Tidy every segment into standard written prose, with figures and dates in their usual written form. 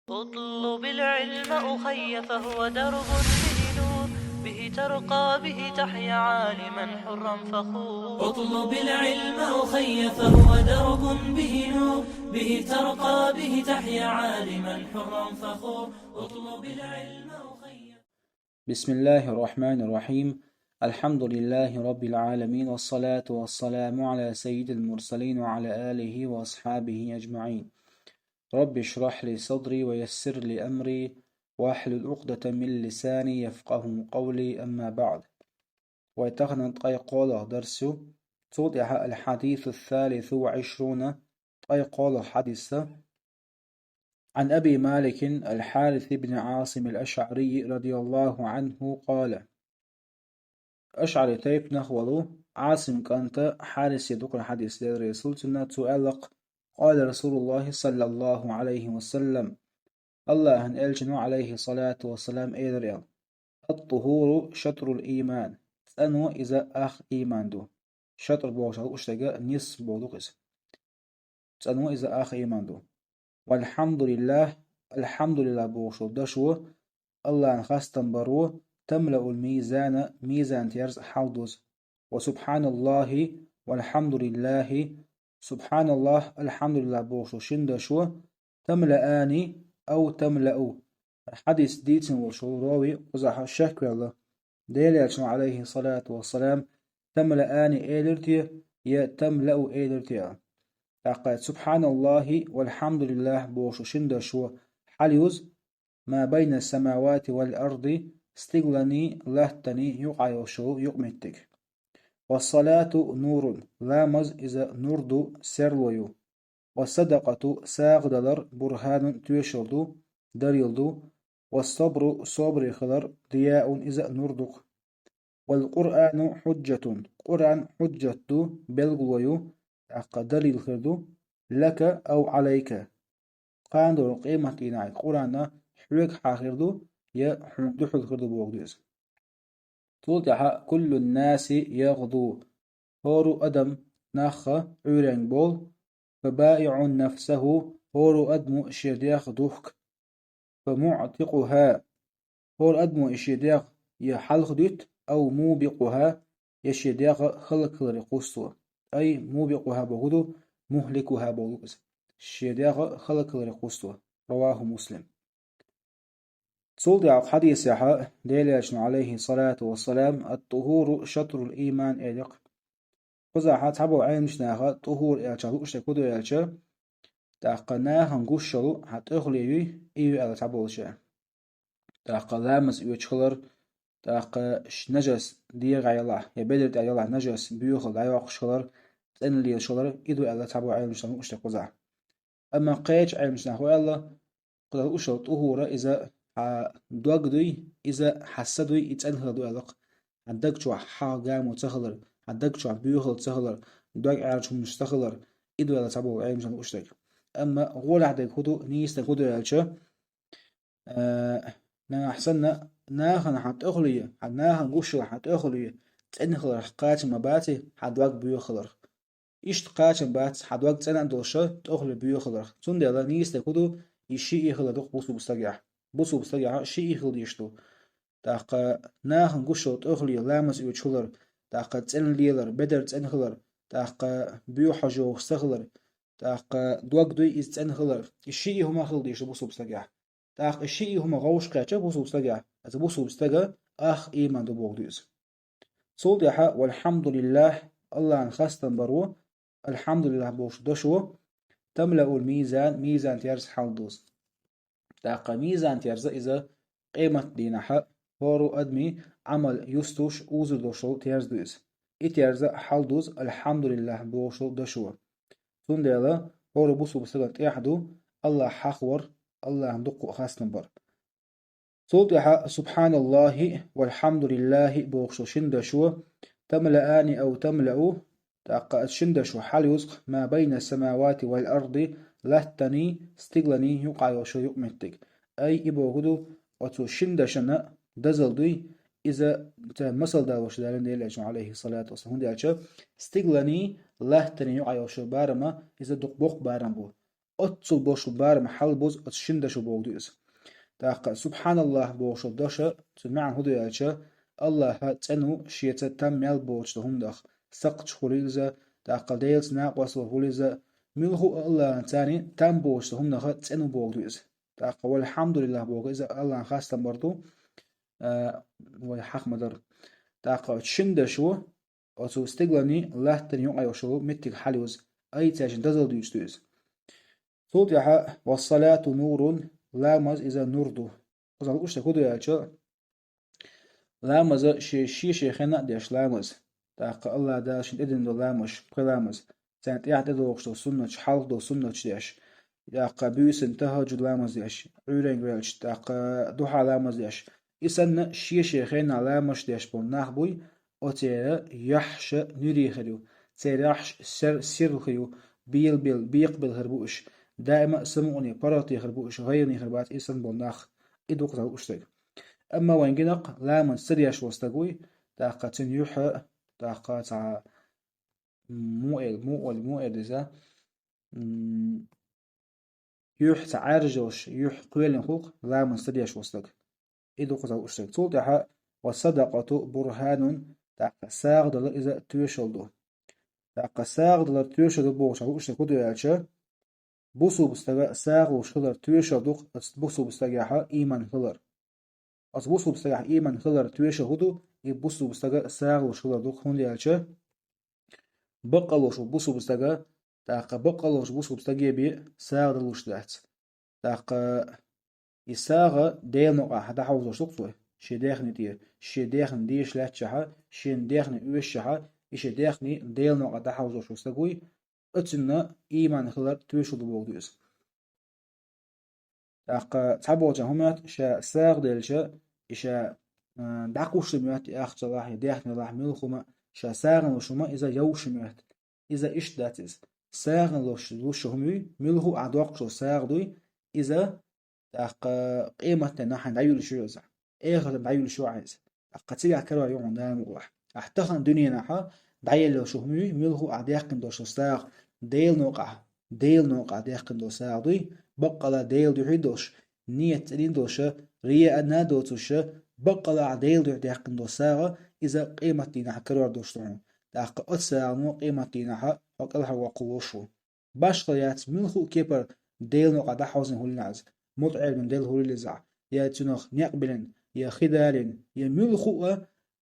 اطلب العلم أخي فهو درب به نور، به ترقى به تحيا عالما حرا فخور. اطلب العلم أخي فهو درب به نور، به ترقى به تحيا عالما حرا فخور. اطلب العلم أخي. بسم الله الرحمن الرحيم. الحمد لله رب العالمين، والصلاة والسلام على سيد المرسلين وعلى آله وأصحابه أجمعين. رب اشرح لي صدري ويسر لي أمري واحلل عقدة من لساني يفقه قولي. أما بعد، ويتغنى قول درسه توضح الحديث 23 قول حديث عن أبي مالك الحارث بن عاصم الأشعري رضي الله عنه قال: أشعري تيب نخولو عاصم كانت حارس يدوك الحديث للرسول تؤلق. قال رسول الله صلى الله عليه وسلم: الله أن ألجنو عليه الصلاة والسلام إيدريال الطهور شطر الإيمان. أنو إذا أخ إيمان دو شطر بوشة أشتغى نصف بولوغس. أنو إذا أخ إيمان دو. والحمد لله، الحمد لله بوشو دشو الله نخستن برو تملأ الميزان ميزان تيرز حالدوز. وسبحان الله والحمد لله، سبحان الله الحمد لله بوشو شندشو تملأني أو تملأ. حديث ديتن وشو راوي وزح الشكر الله ديلي عليه الصلاة والسلام تملأني إيلرتي يا تملأ إيلرتي. تقال سبحان الله والحمد لله بوشو شندشو حليوز ما بين السماوات والأرض استغلني لهتني يقعيوشو يقمتك. والصلاة نور لامز إذا نوردو سرلويو. والصدقة ساغدلر برهان تيشردو دريلدو. والصبر صبر خلر ضياء إذا نوردك. والقرآن حجة قرآن حجة بلغويو دليل خردو لك أو عليك. قاندو قيمة إناي قرآن حوك حاخردو يا حمدو خردو بوغدوز. توضح كل الناس يغدو هورو أدم ناخ عورين بول. فبائع نفسه هورو أدمو شيديخ دوخك. فمعتقها هورو أدمو شيديخ يحلق دوت. أو موبقها يشيديخ خلق لرقوستو. أي موبقها بغدو مهلكها بغدوز. شيديخ خلق لرقوستو. رواه مسلم. صلى حديث يحا ديلاشن عليه الصلاة والسلام الطهور شطر الإيمان إليق. قزا حتبو عينشناها طهور إلشالو اشتكودو إلشا تاقناها نقوشلو حتأخليوي إيو إلا تبولشا تاق لامس إيوشخلر تاق نجس ديغ عيالله يبدل عيالله نجس بيوخل دايواق شخلر تأن لي شخلر إيدو إلا تبو عينشناها اشتكوزا. أما قيج عينشناها إلا قزا أشل طهور إذا دوغدوي إذا حسدوي يتأنهل دو ألق عندك شو حاجام وتخلر عندك شو بيوخل تخلر دوغ عارش مستخلر إدو ألا تبو عيم شان أشتك. أما غول عدك هدو نيست هدو يالشا نا أحسن ناخن حت أخليه حد ناخن قشر حت أخليه تأنهل حقات مباتي حد دوغ بيوخلر إيش قاتم بات حد دوغ تأنهل دوشا تأخل بيوخلر تون ديالا نيست هدو يشي إخلا دوغ بوسو بستقيح بوسو بستقيح شي إخل يشتو تاق ناخن قشر تأخلي لامس إيو تشولر تاق تأن ليلر بدر تأنهلر تاق بيو حجو سخلر تاق دوغ دوي إز تأنهلر الشي هما خل يشتو بوسو بستقيح تاق الشي هما غوش قاتشا بوسو بستقيح أز بوسو بستقى أخ إيمان دو بوغدوز. صول يحا والحمد لله الله نخستن برو الحمد لله بوش دشو تملأ الميزان ميزان تيرز حالدوز. تاق ميزان تيرز إذا قيمة دينها هورو أدمي عمل يستوش أوزر دوشو تيرز دوز إتيرز حالدوز الحمد لله بوشو دشو. تون ديلا هورو بوسو بسلط يحدو الله حخور الله هندقو خاص نبر. صوت سبحان الله والحمد لله بوشو شندشو تملأان أو تملأ تاق شندشو حاليوز ما بين السماوات والأرض لهتني استغلني يقع وشو يؤمتك. أي إبوغدو وتو شندشنا دزلدوي إذا مثل داوش دارن ديل عليه الصلاة والسلام ديالشا استغلني لهتني يقع وشو بارما إذا دقبوق بارم بو أتصل بوش بار محل بوز أتشندش بوغدوز تاق سبحان الله بوش دوشة تمعن هدو يالشة الله تنو شيتا تم يال بوش دهم دخ سقط خليزة تاق ديلز ناقوس وخليزة ملهو الله تاني تم بوش دهم دخ تنو بوغدوز تاق والحمد لله بوغدوز الله خاصة برضو وحق مدر تاق تشندشو أتو استقلني الله تنيو أيوشو متك حلوز أي تاجن دزل ديوستوز صوت يحا والصلاة نور لامز إذا نوردو قصد أشتا كودو يالشو لامز شي شيخنا ديش لامز تاق الله داشن إدن دو لامش بلامز سانت يحت إدوغشتو سنة حلق دو سنة ديش تاق بيوسن تهجد لامز ديش عورين غيلش تاق دوحا لامز ديش إسان شي شيخنا لامش ديش بون ناخبوي أتيرا يحش نريخريو تيريحش سيرخريو بيل بيقبل هربوش دائما سمعني براتي خربوش غيرني خربات إسان بوناخ إدوق تاو أشتاق أما وين جنق لا من سرياش وستقوي تاقة يوحى تاقة تاع موئل إذا يوح تعارجوش يوح قويل خوق لا من سرياش وستق إدوق تاو أشتاق طول تاحا والصدقة برهان تاقة ساغ دلر إذا تويشلدو تاقة ساغ دلر تويشلدو بوش أو أشتاق كودو يالشا بوسو بستغا ساغ وشخلر تويشلدو بوسو بستغاها إيمان خلر بوسو بستغاها إيمان خلر تويشلدو بوسو بستغا ساغ وشخلر دوق هون يالشا بقلوش بوسو بستغا تاقة بقلوش بوسو بستغا بي ساغ دلوش دات تاقة يساغ ديل نوقع حدا حوزوش دوقتوه شي داخني دي شي داخن ديش لاتشها شي داخني اوشها إشي داخني ديل نوقع دا حوزوش وستغوي أتنا إيمان خلر تويشلدو بوغدوز تاق تعبوجا همات شا ساغ ديلشا إشا دعقوش ميات أخت الله يداخني الله ملخما شا ساغن وشما إذا يوش ميات إذا إيش داتز ساغن لوش همي ملخو أعدوق ساغ دوي إذا تاق قيمة نحن دعيول شوزع إيغر دعيول شو عايز قتيع كروا يوم دام واحد أحتخن دنيا نحا دعيل لو شو همي ملخو أعداقن دوش ساغ ديل نوقع داقن دو ساغ دوي بقلا ديل دو حيدوش نية تلين دوشة ريا أنا دوتوشة بقلا ديل دو داقن دو ساغ إذا قيمة دينها كروا دوشتون تاق أتساغنو قيمة دينها وقالها وقلوشو باش قليات ملخو كيبر ديل نوقع دا حوزن هولناز مطعل من ديل هوليزع يا تنوخ نيقبلن يا خدالن يا ملخو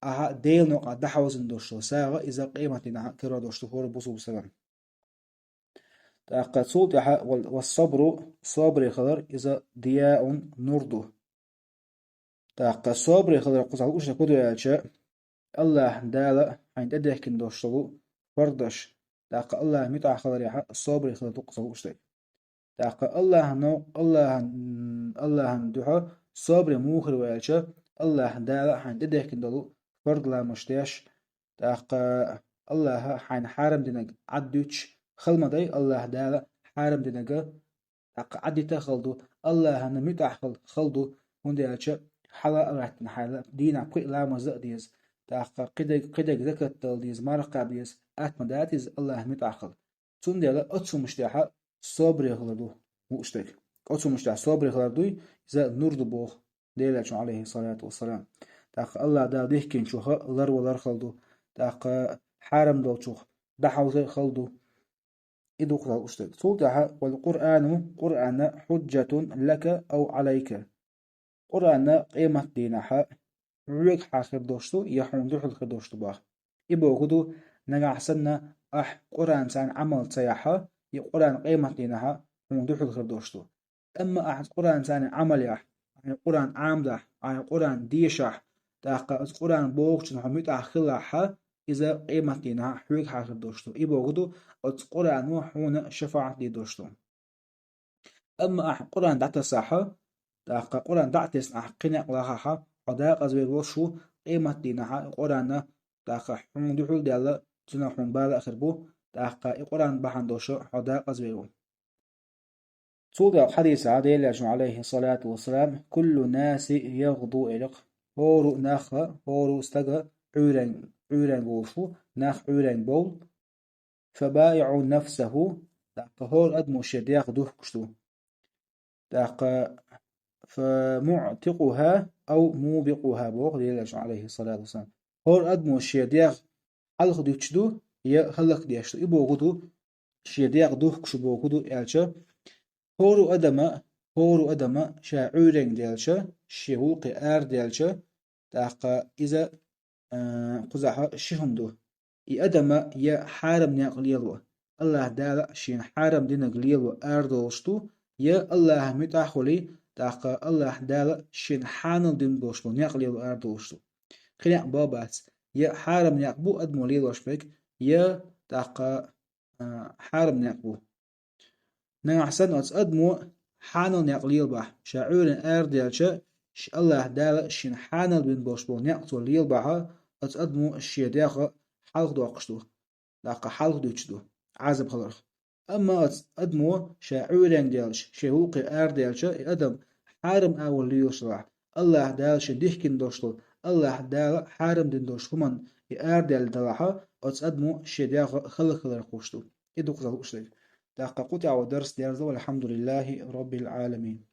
أها ديل نوقع دا حوزن دوشتو ساغ إذا قيمة دينها كروا دوشتو هور بوصو بسلام تاق صوت والصبر صبر خضر إذا ضياء نردو تاق صبر خضر قصة وش كودو يالشا الله دالا عند أدهكن دوشتو فردش تاق الله متع خضر يحا الصبر خضر قصة وش تاق الله نو الله دوحا صبر موخر ويالشا الله دالا عند أدهكن دولو فرد لا مشتاش تاق الله حين حارم دينك عدوش خلما داي الله دالا حارم دينك تاق عديتا خلدو الله نمتع خلدو هندي حلا راتن حلا دينا كوي لا مزق ديز تاق قدق ذكت ديز مرقب ديز اتمداتيز الله متع خل تون ديلا اتسو مشتاحا صبر خلدو واشتك اتسو مشتاح صبر خلدو إذا نورد بوخ ديلا عليه الصلاة والسلام تاق الله دا ديكين شوخا لر ولر خلدو تاق حارم دو شوخ دحوزي خلدو إدو قطع أشتك صوتها والقرآن حجة لك أو عليك قرآن قيمة دينها عيك حاخر دوشتو يحون دوح الخير دوشتو باخ إبو قدو نجع سنة قرآن سان عمل سياحة يقرآن قيمة دينها حون دوح الخير دوشتو أما قرآن سان عمل يح قرآن عامدح قرآن ديشح تاق قرآن بوغش نحميت أخلاحها إذا قيمة دينها حويك حاخر دوشتو إبو قدو قرآن وحون شفاعة دي دوشتو أما قرآن دعت الساحة تاق قرآن دعت قناق لها عداق أزوير وشو قيمة دينها قرآن تاق حون دوحول ديالا تنا حون بالا أخربو تاق قرآن بحان دوشو عداق أزويرو صوت حديث عديل عليه الصلاة والسلام كل ناس يغضو إلق هورو ناخا هورو استغى عوران بوشو ناخ عوران بول فبايع نفسه داق هور أدمو شدياق دوه كشتو داق فمعتقها أو موبقها بوغ ليلش عليه الصلاة والسلام هور أدمو شدياق حلق ديكشدو يا هلق ديشتو إبوغدو شدياق دوه كشو بوغدو إلشا هورو أدما شاعورين ديالشا شيوقي آر ديالشا داق إذا قزحة شهمدو إي أدما يا حارم ناقليلو الله دالا شين حارم دي نقليلو آر دوشتو يا الله متاحولي داق الله دالا شين حانل دين دوشتو ناقليلو آر دوشتو خليق بابات يا حارم ناقبو أدمو ليلوش بك يا داق حارم ناقبو نحسن أدمو حانل ناقليل بح شاعور آر ديالشا الله دالا شين حانل بين بوشبو ناقتو ليل بحا أدمو الشيداخ حلق دوقشتو داق حلق دوشتو عازب خلرخ أما أدمو شاعورين ديالش شهوقي آر ديالشا أدم حارم أول ليوشرح الله دال شديحكين دوشتو الله دال حارم دين دوش همان آر ديال دلاحا أدمو شيداخ خلق خلرخوشتو إدو قزل أشتك داق قطع ودرس ديالزو والحمد لله رب العالمين